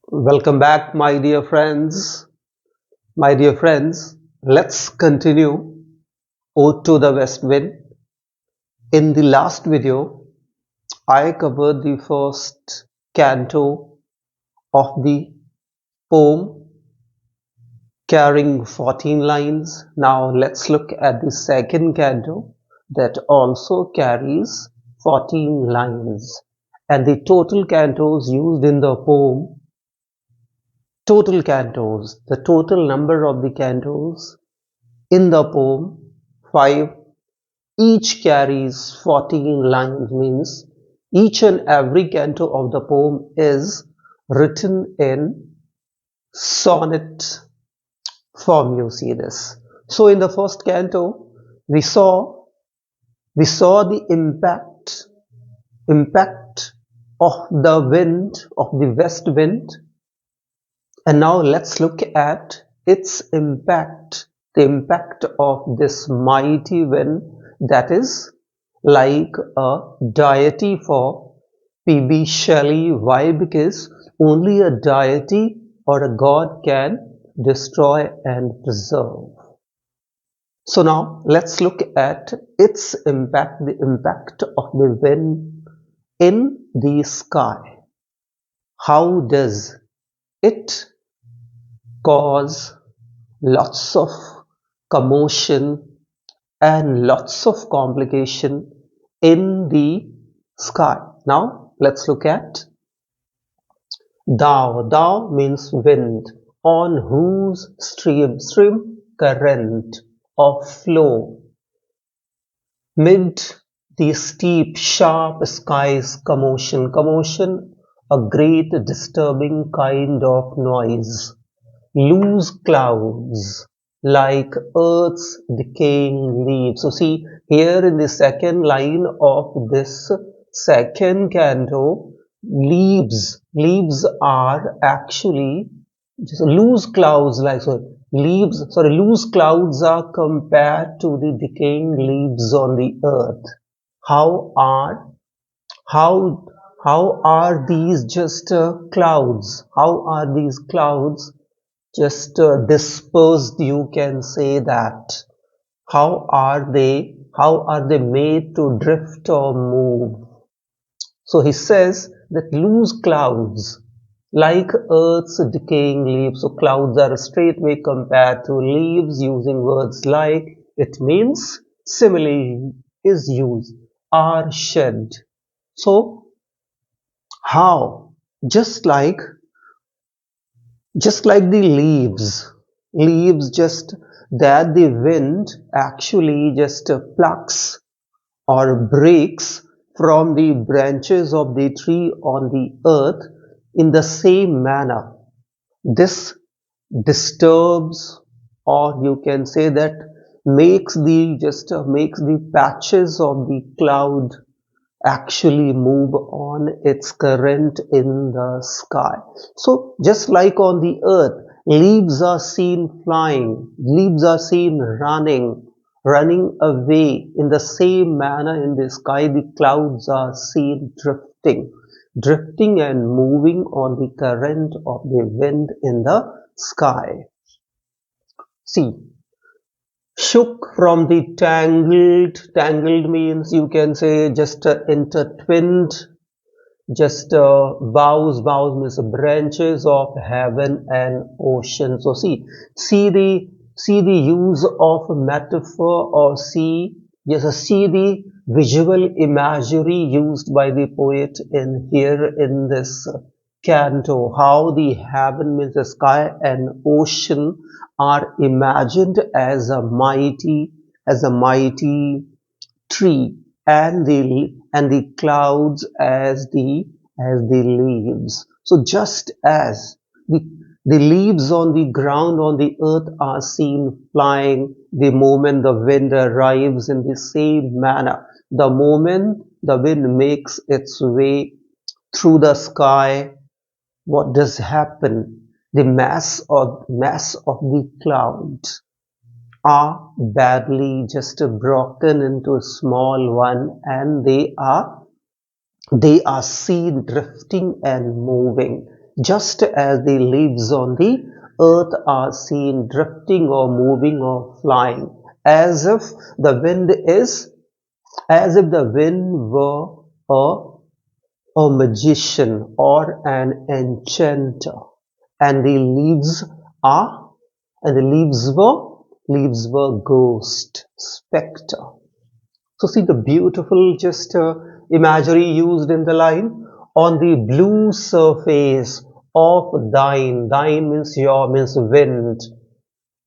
Welcome back, my dear friends. My dear friends, let's continue Ode to the West Wind. In the last video, I covered the first canto of the poem carrying 14 lines. Now let's look at the second canto that also carries 14 lines. And the total cantos used in the poem, the total number of the cantos in the poem, 5, each carries 14 lines, means each and every canto of the poem is written in sonnet form. You see this. So in the first canto, we saw the impact of the wind, of the west wind, and now let's look at its impact, the impact of this mighty wind that is like a deity for P.B.Shelley. Why? Because only a deity or a god can destroy and preserve. So now let's look at its impact, the impact of the wind in the sky. How does it cause lots of commotion and lots of complication in the sky? Now let's look at thou. Thou means wind, on whose stream current or flow mid the steep sharp skies commotion, a great disturbing kind of noise, loose clouds like earth's decaying leaves. So see here in the second line of this second canto, leaves are actually just loose clouds, like loose clouds are compared to the decaying leaves on the earth. How are how how are these just clouds? How are these clouds just dispersed? You can say that. How are they made to drift or move? So he says that loose clouds like earth's decaying leaves. So clouds are straightway compared to leaves using words like. It means simile is used, are shed. So how? Just like the leaves just that the wind actually just plucks or breaks from the branches of the tree on the earth, in the same manner this disturbs, or you can say that makes the patches of the cloud actually move on its current in the sky. So just like on the earth, leaves are seen flying, leaves are seen running away. In the same manner in the sky, the clouds are seen drifting and moving on the current of the wind in the sky. See, shook from the tangled means you can say just intertwined, just boughs means branches of heaven and ocean. So see the use of metaphor, or see the visual imagery used by the poet in here in this canto, how the heaven means the sky and ocean are imagined as a mighty tree, and the clouds as the leaves. So just as the leaves on the ground on the earth are seen flying the moment the wind arrives, in the same manner the moment the wind makes its way through the sky, what does happen? The mass of the clouds are badly just broken into a small one, and they are seen drifting and moving. just as the leaves on the earth are seen drifting or moving or flying, as if the wind is, as if the wind were a magician or an enchanter, and the leaves are, and the leaves were ghost, spectre. So see the beautiful just imagery used in the line. On the blue surface of thine, thine means your, means wind,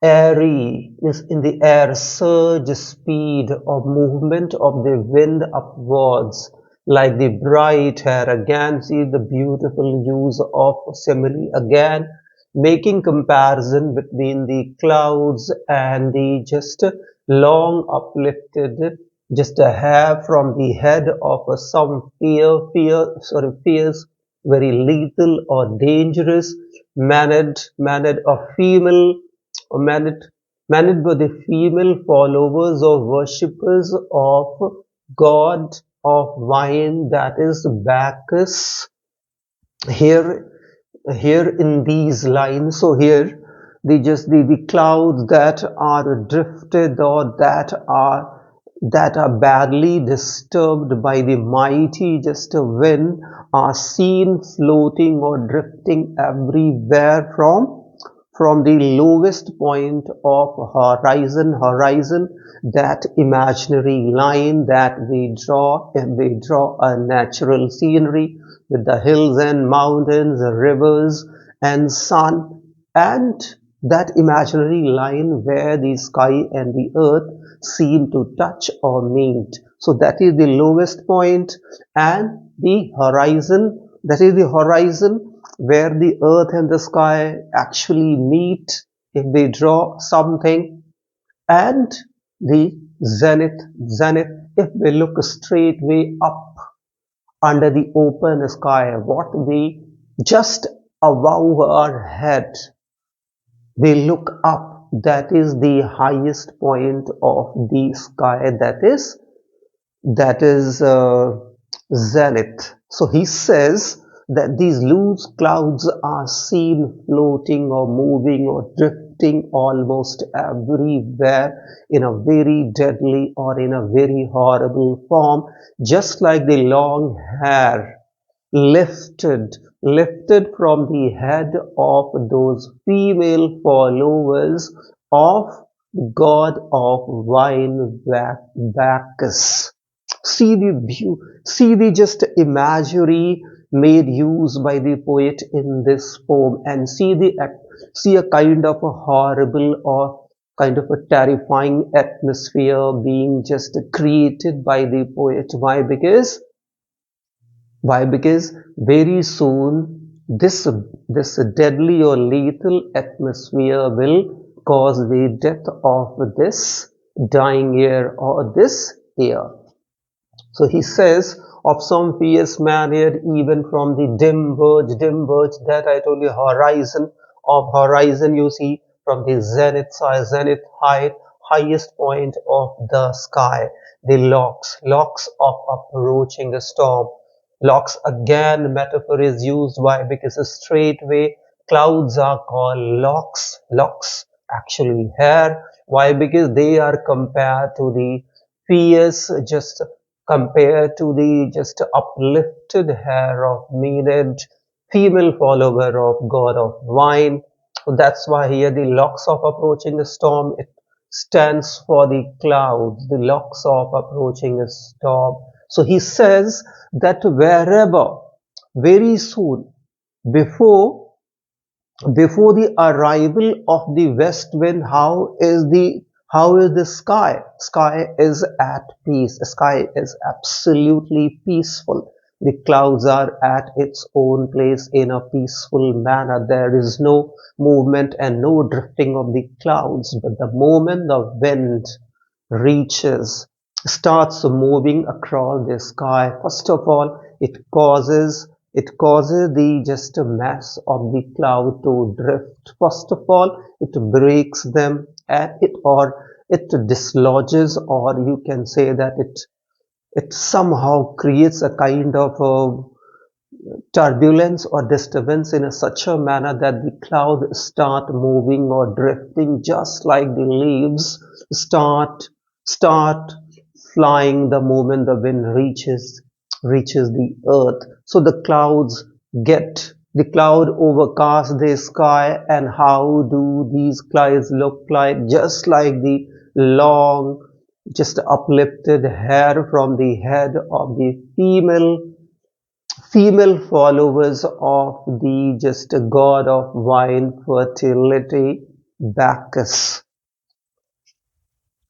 airy means in the air, surge speed of movement of the wind upwards, like the bright hair. Again, see the beautiful use of simile again, making comparison between the clouds and the just long uplifted just a hair from the head of some fierce, very lethal or dangerous, mannered or female, or managed by the female followers or worshippers of god of wine, that is Bacchus. Here, here in these lines, so here the clouds that are drifted or that are badly disturbed by the mighty just wind are seen floating or drifting everywhere from the lowest point of horizon, that imaginary line that we draw a natural scenery with the hills and mountains, rivers and sun, and that imaginary line where the sky and the earth seem to touch or meet. So that is the lowest point, and the horizon, that is the horizon where the earth and the sky actually meet if we draw something, and the zenith if we look straight way up under the open sky, what we just above our head we look up, that is the highest point of the sky, that is zenith. So he says that these loose clouds are seen floating or moving or drifting almost everywhere in a very deadly or in a very horrible form, just like the long hair lifted from the head of those female followers of god of wine, Bacchus. See the just imagery made use by the poet in this poem, and see a kind of a horrible or kind of a terrifying atmosphere being just created by the poet. Why? Because very soon this deadly or lethal atmosphere will cause the death of this dying air or this air. So he says of some fierce mannered, even from the dim verge that I told you, horizon you see from the zenith height, highest point of the sky, the locks of approaching a storm. Locks again metaphor is used. Why? Because straightway clouds are called locks actually hair. Why? Because they are compared to the fierce, just compared to the just uplifted hair of meaned female follower of god of wine. So that's why here the locks of approaching a storm, it stands for the clouds, the locks of approaching a storm. So he says that wherever, very soon, before before the arrival of the west wind, how is the sky is at peace, sky is absolutely peaceful. The clouds are at its own place in a peaceful manner. There is no movement and no drifting of the clouds, but the moment the wind reaches, starts moving across the sky, first of all it causes the just a mass of the cloud to drift. First of all, it breaks them, and it dislodges, or you can say that it somehow creates a kind of turbulence or disturbance in such a manner that the clouds start moving or drifting, just like the leaves start flying the moment the wind reaches the earth. So the cloud overcast the sky, and how do these clouds look like? Just like the long, just uplifted hair from the head of the female followers of the just god of wine fertility, Bacchus.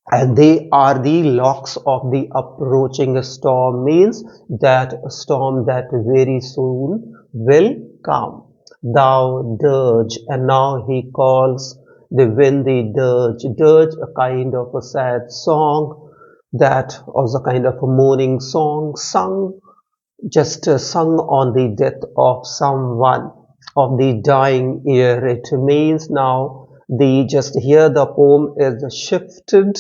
And they are the locks of the approaching storm, means that a storm that very soon will come. Thou dirge, and now he calls the wind the dirge. Dirge, a kind of a sad song, that was a kind of a mourning song sung on the death of someone, of the dying year. It means now the just here the poem is shifted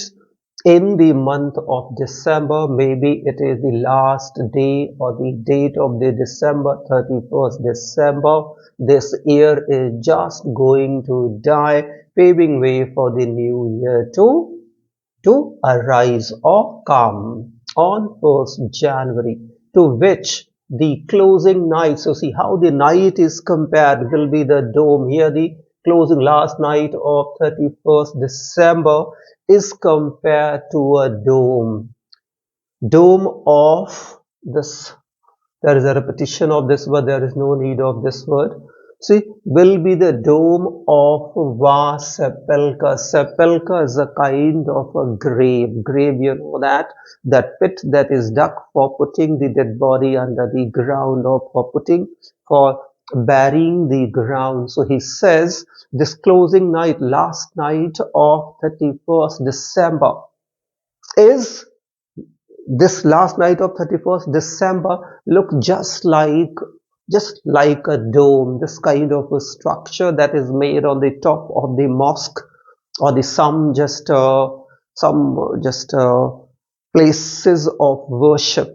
in the month of December. Maybe it is the last day or the date of the December 31st December. This year is just going to die, paving way for the new year to arise or come on 1st January, to which the closing night, so see how the night is compared, will be the dome. Here the closing last night of 31st December is compared to a dome of this. There is a repetition of this word, there is no need of this word. See, will be the dome of vast sepulchre. Sepulchre is a kind of a grave. Grave, you know that pit that is dug for putting the dead body under the ground, or for burying the ground. So he says this closing night, last night of 31st December, is this last night of 31st December look just like a dome, this kind of a structure that is made on the top of the mosque, or the some places of worship.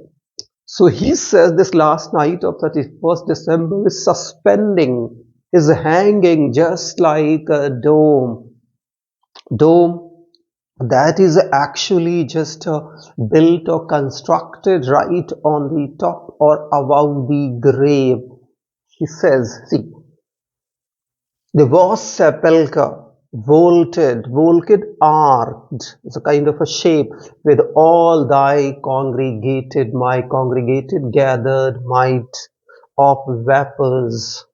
So he says this last night of 31st December is suspending, is hanging just like a dome that is actually just built or constructed right on the top or above the grave. He says, see, the vast sepulchre, vaulted, arched, it's a kind of a shape, with all thy my congregated, gathered might of vapors,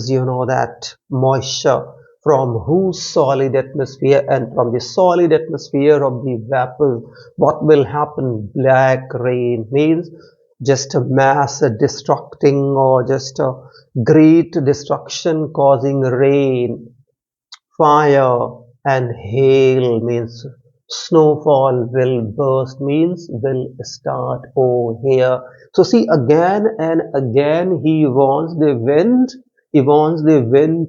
you know, that moisture, from whose solid atmosphere, and from the solid atmosphere of the vapors, what will happen? Black rain, means just a mass destructing, or just a great destruction causing rain. Fire and hail, means snowfall will burst, means will start over here. So see, again and again he wants the wind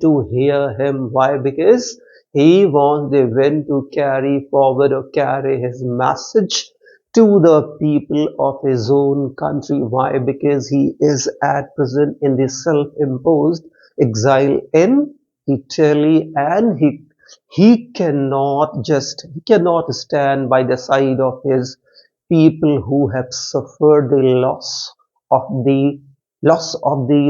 to hear him. Why? Because he wants the wind to carry forward or carry his message to the people of his own country. Why? Because he is at present in the self-imposed exile in Italy, and he cannot stand by the side of his people who have suffered the loss of the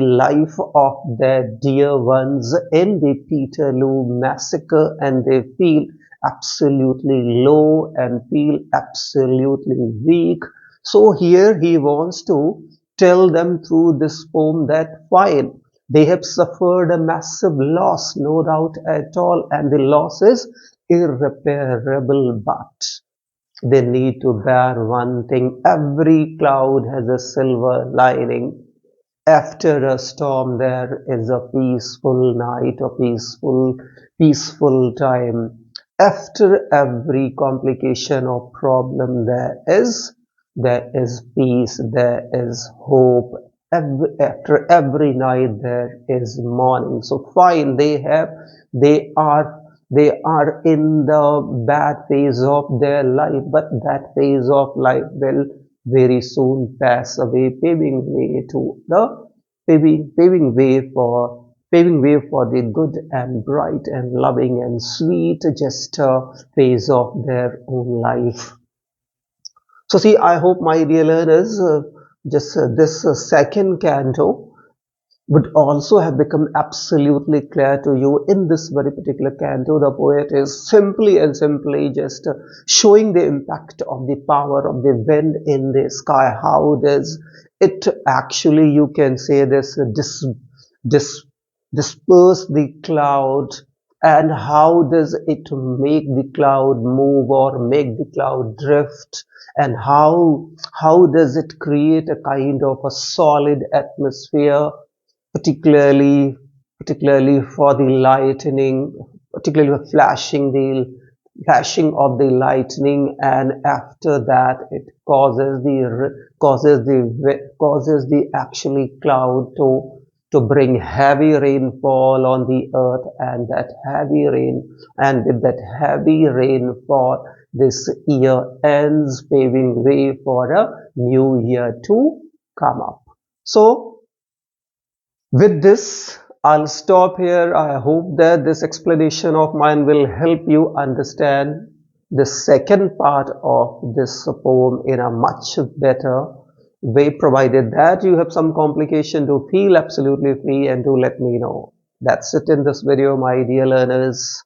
life of their dear ones in the Peterloo massacre, and they feel absolutely low and feel absolutely weak. So here he wants to tell them through this poem that fine, they have suffered a massive loss, no doubt at all, and the loss is irreparable, but they need to bear one thing. Every cloud has a silver lining. After a storm, there is a peaceful night, a peaceful time. After every complication or problem, there is peace, there is hope. After every night, there is morning. So fine, they are in the bad phase of their life, but that phase of life will very soon pass away, paving way to the paving way for the good and bright and loving and sweet just phase of their own life. So see, I hope my dear learners, just this second canto would also have become absolutely clear to you. In this very particular canto, the poet is simply and simply just showing the impact of the power of the wind in the sky. How does it actually, you can say this, dis, disperse the cloud, and how does it make the cloud move or make the cloud drift, and how does it create a kind of a solid atmosphere, particularly for the lightning, particularly for flashing of the lightning, and after that it causes the actually cloud to bring heavy rainfall on the earth, and with that heavy rainfall, this year ends, paving way for a new year to come up. So with this, I'll stop here. I hope that this explanation of mine will help you understand the second part of this poem in a much better way. Provided that you have some complication, do feel absolutely free and do let me know. That's it in this video, my dear learners.